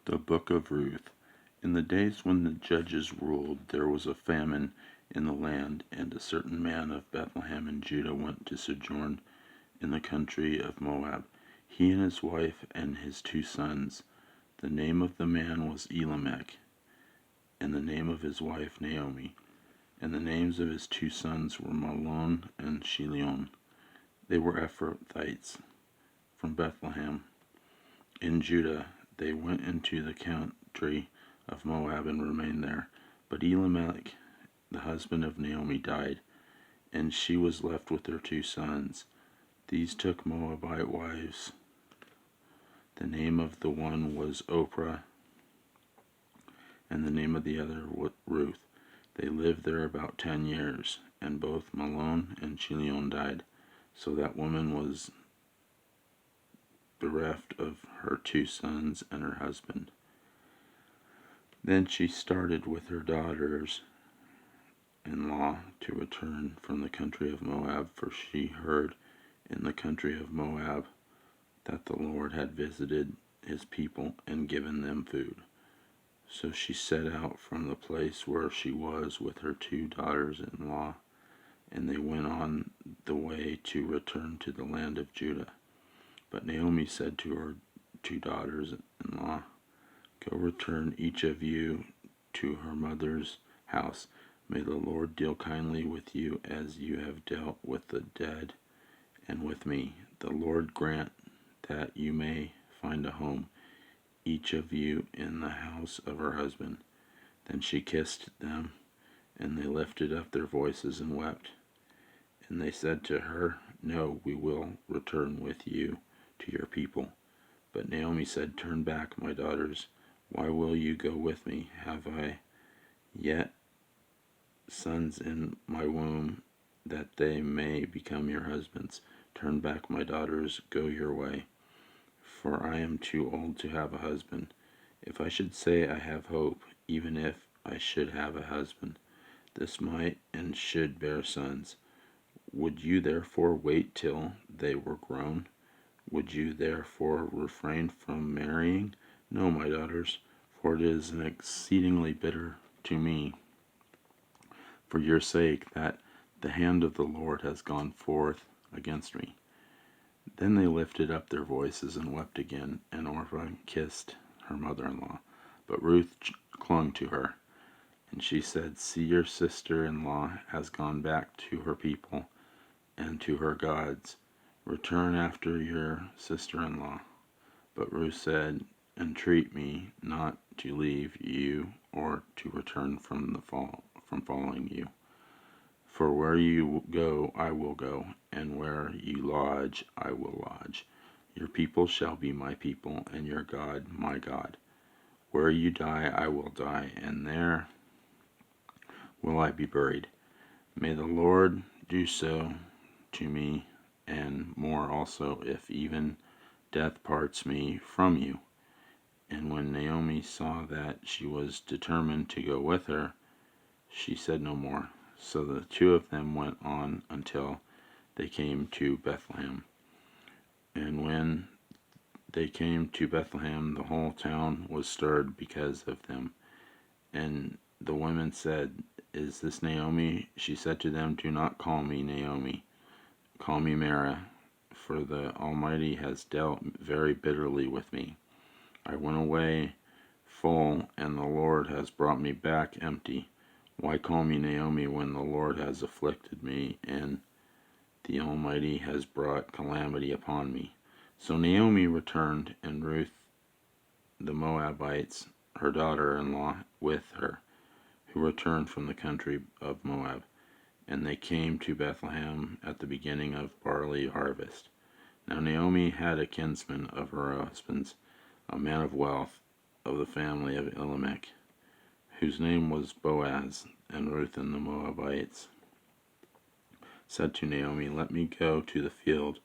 The Book of Ruth. In the days when the judges ruled, there was a famine in the land, and a certain man of Bethlehem in Judah went to sojourn in the country of Moab, he and his wife and his 2 sons. The name of the man was Elimelech, and the name of his wife Naomi, and the names of his 2 sons were Mahlon and Chilion. They were Ephrathites from Bethlehem in Judah. They went into the country of Moab and remained there. But Elimelech, the husband of Naomi, died, and she was left with her 2 sons. These took Moabite wives. The name of the one was Oprah, and the name of the other Ruth. They lived there about 10 years, and both Mahlon and Chilion died. So that woman was bereft of her 2 sons and her husband. Then she started with her daughters-in-law to return from the country of Moab, for she heard in the country of Moab that the Lord had visited his people and given them food. So she set out from the place where she was with her 2 daughters-in-law, and they went on the way to return to the land of Judah. But Naomi said to her 2 daughters-in-law, "Go return each of you to her mother's house. May the Lord deal kindly with you as you have dealt with the dead and with me. The Lord grant that you may find a home, each of you in the house of her husband." Then she kissed them, and they lifted up their voices and wept. And they said to her, "No, we will return with you to your people." But Naomi said, "Turn back, my daughters. Why will you go with me? Have I yet sons in my womb, that they may become your husbands? Turn back, my daughters, go your way, for I am too old to have a husband. If I should say I have hope, even if I should have a husband, this might and should bear sons. Would you therefore wait till they were grown? Would you therefore refrain from marrying? No, my daughters, for it is an exceedingly bitter to me for your sake that the hand of the Lord has gone forth against me." Then they lifted up their voices and wept again, and Orpah kissed her mother-in-law. But Ruth clung to her, and she said, "See, your sister-in-law has gone back to her people and to her gods. Return after your sister-in-law." But Ruth said, "Entreat me not to leave you or to return from following you. For where you go, I will go, and where you lodge, I will lodge. Your people shall be my people, and your God my God. Where you die, I will die, and there will I be buried. May the Lord do so to me, and more also, if even death parts me from you." And when Naomi saw that she was determined to go with her, she said no more. So the 2 of them went on until they came to Bethlehem. And when they came to Bethlehem, the whole town was stirred because of them. And the women said, "Is this Naomi?" She said to them, "Do not call me Naomi. Call me Mara, for the Almighty has dealt very bitterly with me. I went away full, and the Lord has brought me back empty. Why call me Naomi when the Lord has afflicted me, and the Almighty has brought calamity upon me?" So Naomi returned, and Ruth the Moabites, her daughter-in-law, with her, who returned from the country of Moab. And they came to Bethlehem at the beginning of barley harvest. Now Naomi had a kinsman of her husband's, a man of wealth, of the family of Elimelech, whose name was Boaz. And Ruth and the Moabites said to Naomi, "Let me go to the field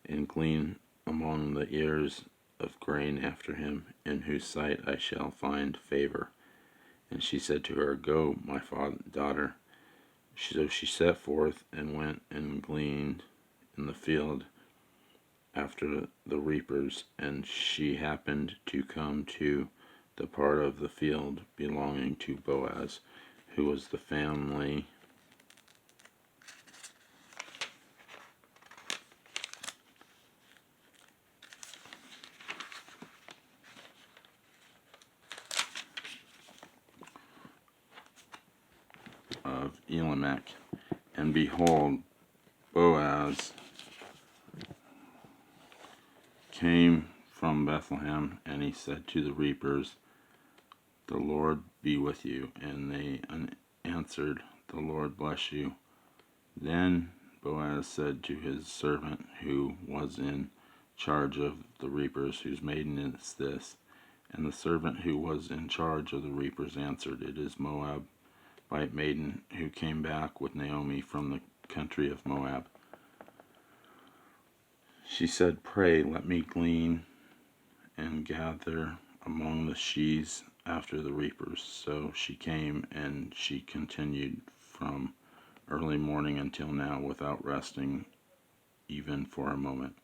and glean among the ears of grain after him, in whose sight I shall find favor." And she said to her, "Go, my daughter." So she set forth and went and gleaned in the field after the reapers, and she happened to come to the part of the field belonging to Boaz, who was the family of Elimelech. And behold, Boaz came from Bethlehem, and he said to the reapers, "The Lord be with you." And they answered, "The Lord bless you." Then Boaz said to his servant who was in charge of the reapers, "Whose maiden is this?" And the servant who was in charge of the reapers answered, "It is Moabite maiden who came back with Naomi from the country of Moab." She said, "Pray, let me glean and gather among the sheaves after the reapers." So she came, and she continued from early morning until now without resting even for a moment.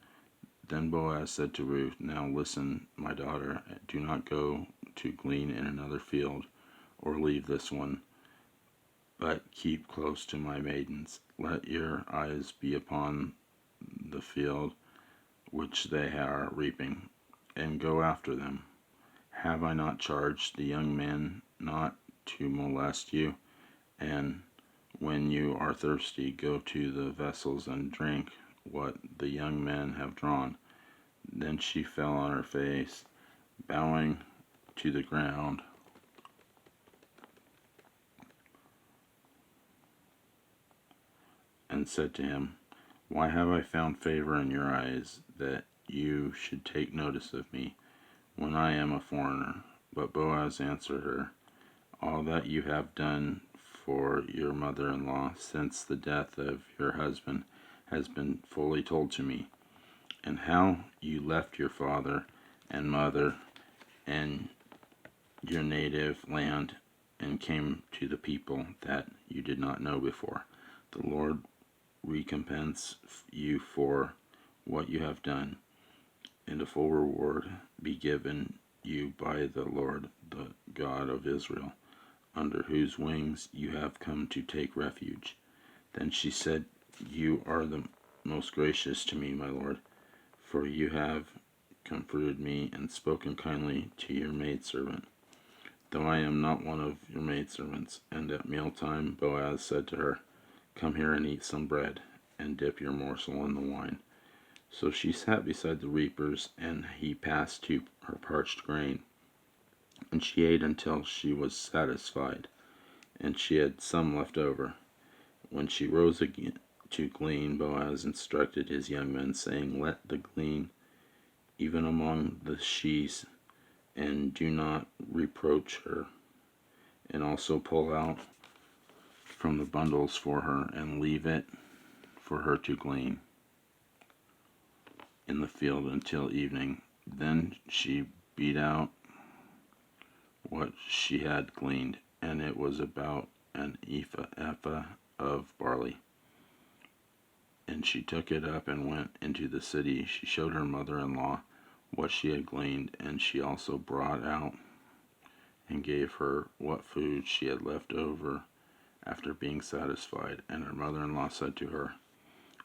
Then Boaz said to Ruth, "Now listen, my daughter, do not go to glean in another field or leave this one, but keep close to my maidens. Let your eyes be upon the field which they are reaping, and go after them. Have I not charged the young men not to molest you? And when you are thirsty, go to the vessels and drink what the young men have drawn." Then she fell on her face, bowing to the ground, and said to him, "Why have I found favor in your eyes, that you should take notice of me, when I am a foreigner?" But Boaz answered her, "All that you have done for your mother-in-law since the death of your husband has been fully told to me, and how you left your father and mother and your native land and came to the people that you did not know before. The Lord recompense you for what you have done, and a full reward be given you by the Lord, the God of Israel, under whose wings you have come to take refuge." Then she said, "You are the most gracious to me, my lord, for you have comforted me and spoken kindly to your maidservant, though I am not one of your maidservants." And at mealtime Boaz said to her, "Come here and eat some bread, and dip your morsel in the wine." So she sat beside the reapers, and he passed to her parched grain. And she ate until she was satisfied, and she had some left over. When she rose again to glean, Boaz instructed his young men, saying, "Let the glean even among the sheaves, and do not reproach her. And also pull out from the bundles for her, and leave it for her to glean in the field until evening." Then she beat out what she had gleaned, and it was about an ephah of barley. And she took it up and went into the city. She showed her mother-in-law what she had gleaned, and she also brought out and gave her what food she had left over after being satisfied. And her mother-in-law said to her,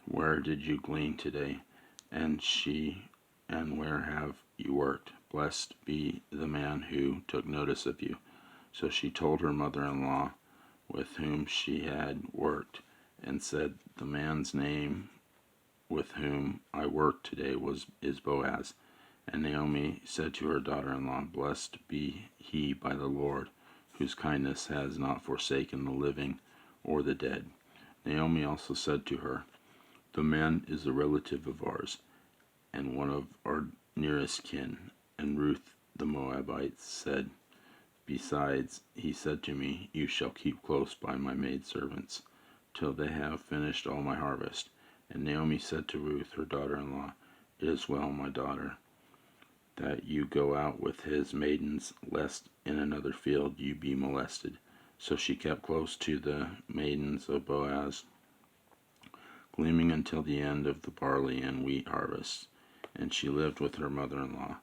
"Where did you glean today?" And she, "And where have you worked? Blessed be the man who took notice of you." So she told her mother-in-law with whom she had worked, and said, "The man's name with whom I worked today is Boaz." And Naomi said to her daughter-in-law, "Blessed be he by the Lord, whose kindness has not forsaken the living or the dead." Naomi also said to her, "The man is a relative of ours, and one of our nearest kin." And Ruth the Moabite said, "Besides, he said to me, 'You shall keep close by my maidservants till they have finished all my harvest.'" And Naomi said to Ruth, her daughter-in-law, "It is well, my daughter, that you go out with his maidens, lest in another field you be molested." So she kept close to the maidens of Boaz, gleaning until the end of the barley and wheat harvests, and she lived with her mother-in-law.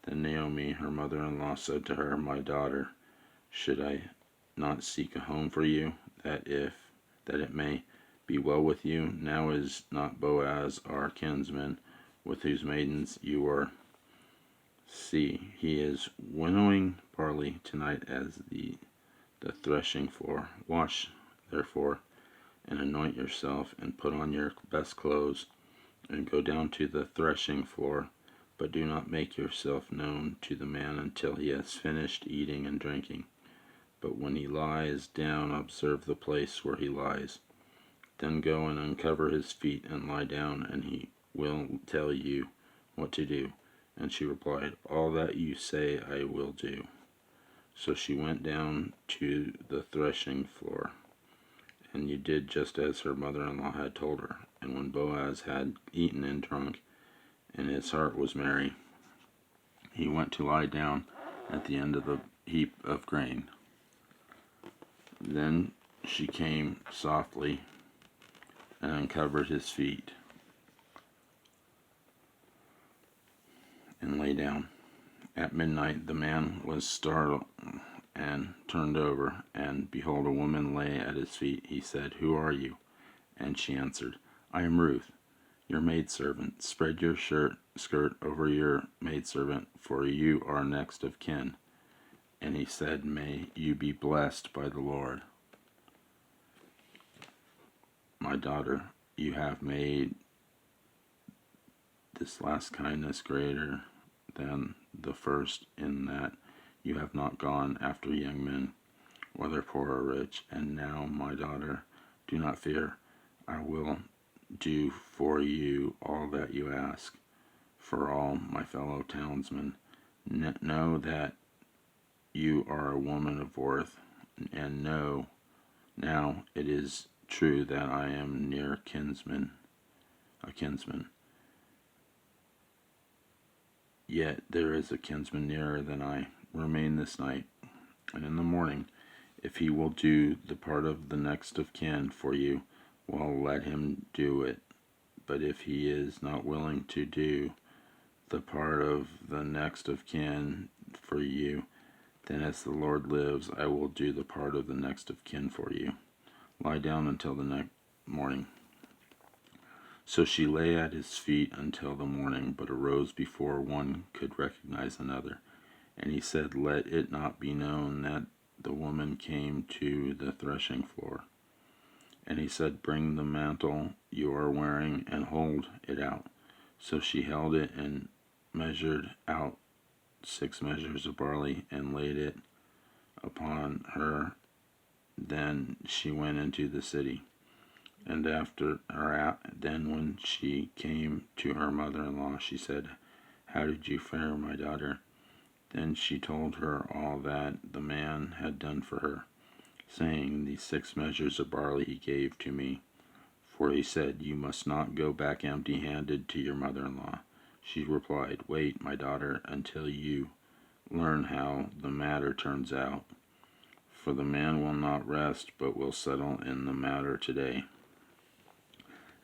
Then Naomi, her mother-in-law, said to her, My daughter, should I not seek a home for you, that it may be well with you? Now is not Boaz our kinsman, with whose maidens you are? See, he is winnowing barley tonight as the threshing floor. Wash, therefore, and anoint yourself, and put on your best clothes, and go down to the threshing floor. But do not make yourself known to the man until he has finished eating and drinking. But when he lies down, observe the place where he lies. Then go and uncover his feet and lie down, and he will tell you what to do. And she replied, All that you say I will do. So she went down to the threshing floor, and you did just as her mother-in-law had told her. And when Boaz had eaten and drunk, and his heart was merry, he went to lie down at the end of the heap of grain. Then she came softly and uncovered his feet and lay down. At midnight the man was startled and turned over, and behold, a woman lay at his feet. He said, Who are you? And she answered, I am Ruth, your maidservant. Spread your skirt over your maidservant, for you are next of kin. And he said, May you be blessed by the Lord. My daughter, you have made this last kindness greater than the first, in that you have not gone after young men, whether poor or rich. And now, my daughter, do not fear. I will do for you all that you ask. For all my fellow townsmen know that you are a woman of worth, and know now it is true that I am a kinsman. Yet there is a kinsman nearer than I. Remain this night, and in the morning, if he will do the part of the next of kin for you, well, let him do it. But if he is not willing to do the part of the next of kin for you, then as the Lord lives, I will do the part of the next of kin for you. Lie down until the next morning. So she lay at his feet until the morning, but arose before one could recognize another. And he said, Let it not be known that the woman came to the threshing floor. And he said, Bring the mantle you are wearing and hold it out. So she held it and measured out 6 measures of barley and laid it upon her. Then she went into the city. And then when she came to her mother-in-law, she said, How did you fare, my daughter? Then she told her all that the man had done for her, saying, These 6 measures of barley he gave to me. For he said, You must not go back empty-handed to your mother-in-law. She replied, Wait, my daughter, until you learn how the matter turns out. For the man will not rest, but will settle in the matter today.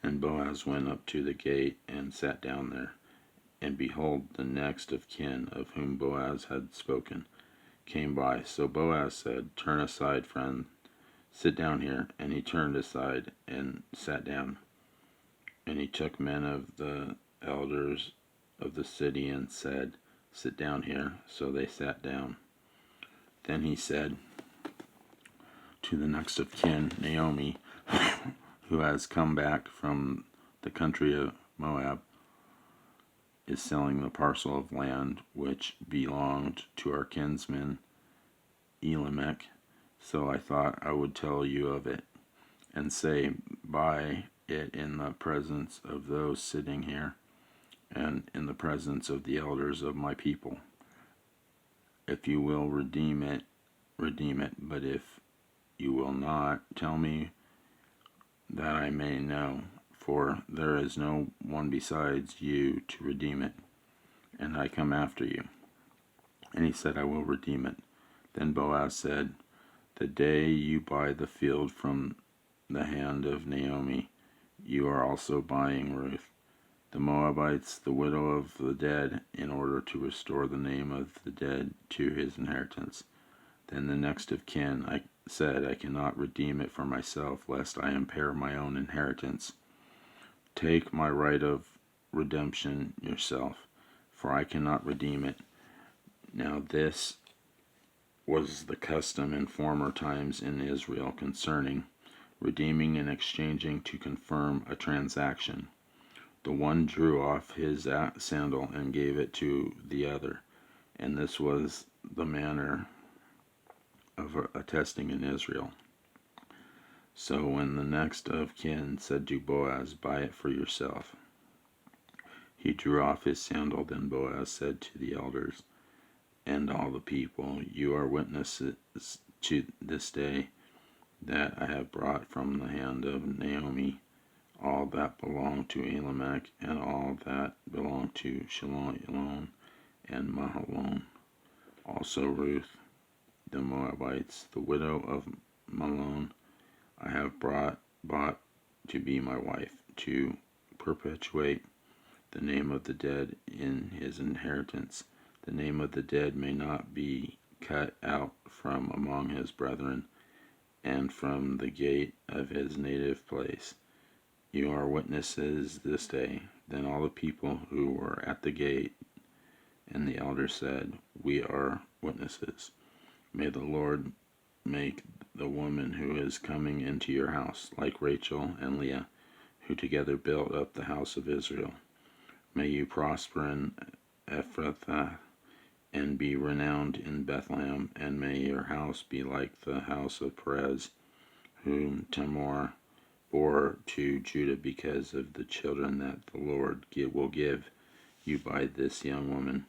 And Boaz went up to the gate and sat down there. And behold, the next of kin, of whom Boaz had spoken, came by. So Boaz said, Turn aside, friend, sit down here. And he turned aside and sat down. And he took men of the elders of the city and said, Sit down here. So they sat down. Then he said to the next of kin, Naomi, who has come back from the country of Moab, is selling the parcel of land which belonged to our kinsman Elimelech. So I thought I would tell you of it, and say, Buy it in the presence of those sitting here, and in the presence of the elders of my people. If you will redeem it, redeem it. But if you will not, tell me, that I may know, for there is no one besides you to redeem it, and I come after you. And he said, I will redeem it. Then Boaz said, The day you buy the field from the hand of Naomi, you are also buying Ruth, the Moabites, the widow of the dead, in order to restore the name of the dead to his inheritance. Then the next of kin said, I cannot redeem it for myself, lest I impair my own inheritance. Take my right of redemption yourself, for I cannot redeem it. Now this was the custom in former times in Israel concerning redeeming and exchanging to confirm a transaction. The one drew off his sandal and gave it to the other, and this was the manner of attesting in Israel. So when the next of kin said to Boaz, buy it for yourself, he drew off his sandal. Then Boaz said to the elders and all the people, you are witnesses to this day that I have brought from the hand of Naomi all that belonged to Elimelech and all that belonged to Chilion and Mahlon, also Ruth the Moabites, the widow of Mahlon, I have bought to be my wife, to perpetuate the name of the dead in his inheritance. The name of the dead may not be cut out from among his brethren, and from the gate of his native place. You are witnesses this day. Then all the people who were at the gate and the elders said, we are witnesses. May the Lord make the woman who is coming into your house like Rachel and Leah, who together built up the house of Israel. May you prosper in Ephrathah and be renowned in Bethlehem, and may your house be like the house of Perez, whom Tamar bore to Judah, because of the children that the Lord will give you by this young woman.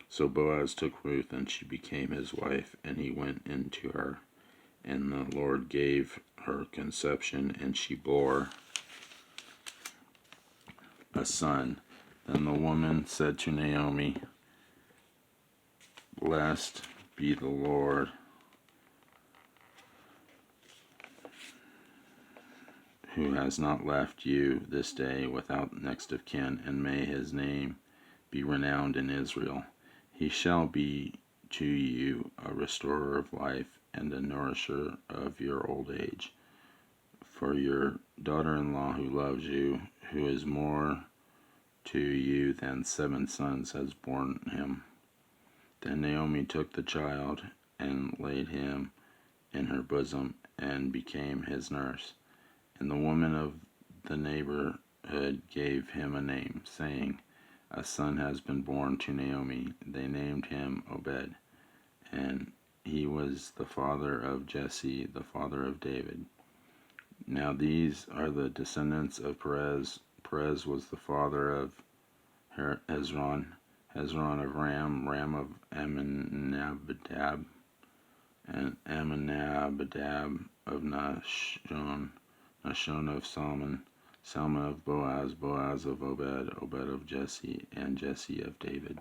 So Boaz took Ruth, and she became his wife, and he went in to her. And the Lord gave her conception, and she bore a son. Then the woman said to Naomi, blessed be the Lord, who has not left you this day without next of kin, and may his name be renowned in Israel. He shall be to you a restorer of life and a nourisher of your old age. For your daughter-in-law who loves you, who is more to you than 7 sons, has borne him. Then Naomi took the child and laid him in her bosom and became his nurse. And the woman of the neighborhood gave him a name, saying, a son has been born to Naomi. They named him Obed, and he was the father of Jesse, the father of David. Now these are the descendants of Perez. Perez was the father of Hezron, Hezron of Ram, Ram of Amminadab, and Amminadab of Nahshon, Nahshon of Salmon, Salmon of Boaz, Boaz of Obed, Obed of Jesse, and Jesse of David.